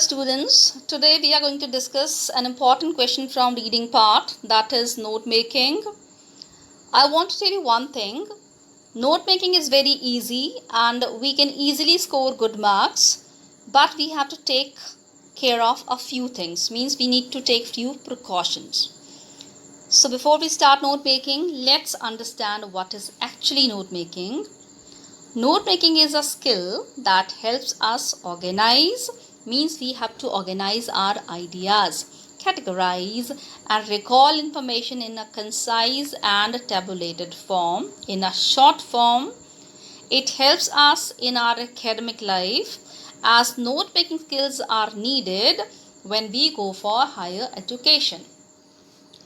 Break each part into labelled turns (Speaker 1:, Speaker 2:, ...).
Speaker 1: Students, today we are going to discuss an important question from reading part, that is note making. I want to tell you one thing. Note making is very easy and we can easily score good marks, but we have to take care of a few things. Means we need to take few precautions. So before we start note making, let's understand what is actually note making. Note making is a skill that helps us organize, means we have to organize our ideas, categorize and recall information in a concise and tabulated form, in a short form. It helps us in our academic life as note making skills are needed when we go for higher education.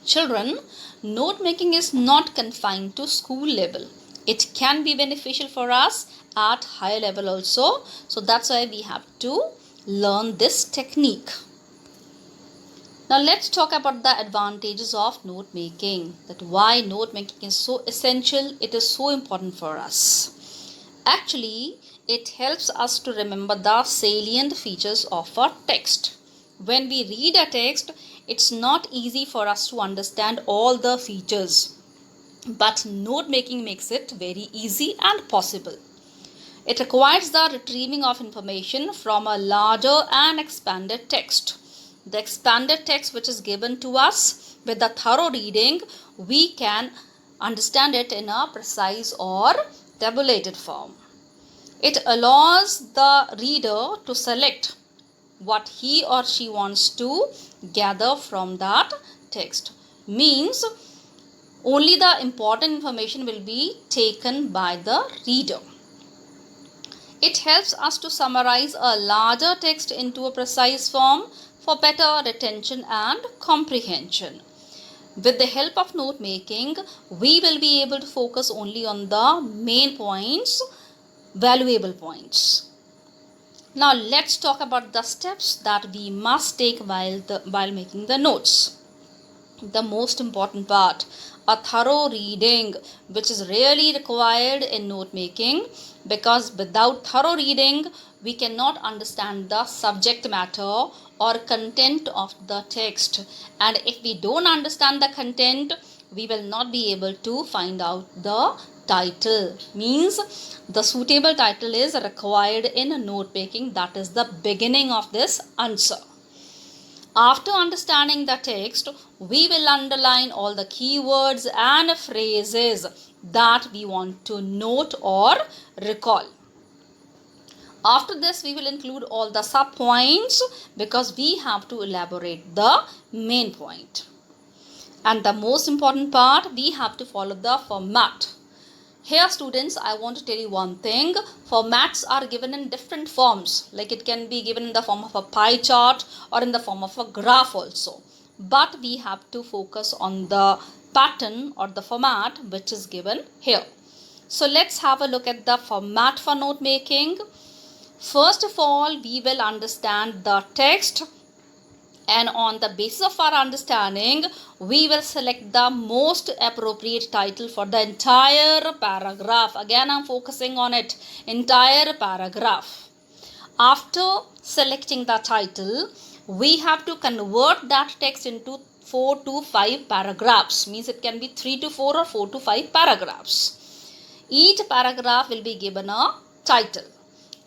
Speaker 1: Children, note making is not confined to school level. It can be beneficial for us at higher level also. So that's why we have to learn this technique. Now let's talk about the advantages of note making. That why note making is so essential. It is so important for us. Actually, it helps us to remember the salient features of a text. When we read a text, it's not easy for us to understand all the features, but note making makes it very easy and possible. It requires the retrieving of information from a larger and expanded text. The expanded text which is given to us, with the thorough reading, we can understand it in a precise or tabulated form. It allows the reader to select what he or she wants to gather from that text. Means only the important information will be taken by the reader. It helps us to summarize a larger text into a precise form for better retention and comprehension. With the help of note making, we will be able to focus only on the main points, valuable points. Now let's talk about the steps that we must take while making the notes. The most important part, a thorough reading, which is really required in note making, because without thorough reading we cannot understand the subject matter or content of the text, and if we don't understand the content, we will not be able to find out the title. Means the suitable title is required in note making. That is the beginning of this answer. After understanding the text, we will underline all the keywords and phrases that we want to note or recall. After this, we will include all the sub-points because we have to elaborate the main point. And the most important part, we have to follow the format. Here students, I want to tell you one thing. Formats are given in different forms. Like it can be given in the form of a pie chart or in the form of a graph also. But we have to focus on the pattern or the format which is given here. So let's have a look at the format for note making. First of all, we will understand the text, and on the basis of our understanding, we will select the most appropriate title for the entire paragraph. Again, I'm focusing on it, entire paragraph. After selecting the title, we have to convert that text into 4 to 5 paragraphs. Means it can be 3 to 4 or 4 to 5 paragraphs. Each paragraph will be given a title.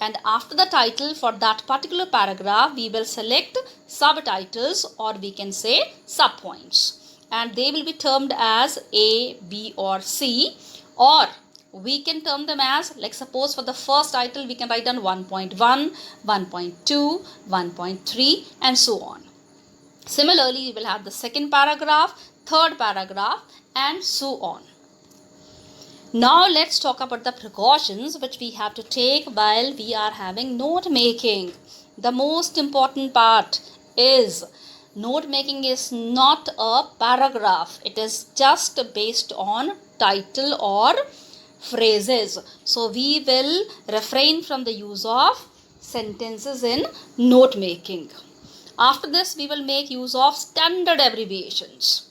Speaker 1: And after the title for that particular paragraph, we will select subtitles, or we can say subpoints. And they will be termed as A, B or C, or we can term them as, like suppose for the first title, we can write down 1.1, 1.2, 1.3 and so on. Similarly, we will have the second paragraph, third paragraph and so on. Now let's talk about the precautions which we have to take while we are having note making. The most important part is note making is not a paragraph. It is just based on title or phrases. So we will refrain from the use of sentences in note making. After this, we will make use of standard abbreviations.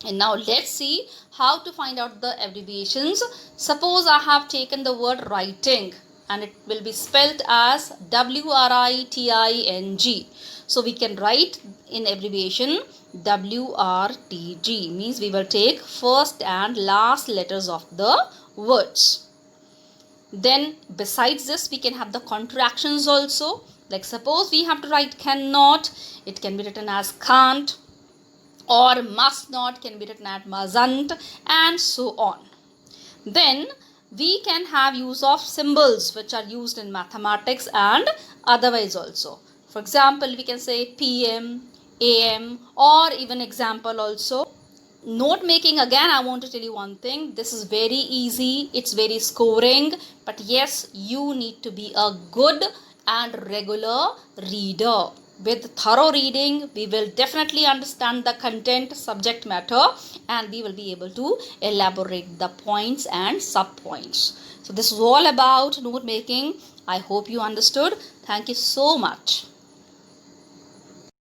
Speaker 1: And now let's see how to find out the abbreviations. Suppose I have taken the word writing and it will be spelled as WRITING. So we can write in abbreviation WRTG, means we will take first and last letters of the words. Then besides this, we can have the contractions also. Like suppose we have to write cannot, it can be written as can't, or must not can be written as mustn't, and so on. Then we can have use of symbols which are used in mathematics and otherwise also. For example, we can say PM, AM, or even example also. Note making, again I want to tell you one thing, this is very easy, it's very scoring, but yes, you need to be a good and regular reader. With thorough reading, we will definitely understand the content, subject matter, and we will be able to elaborate the points and sub points. So this is all about note making. I hope you understood. Thank you so much.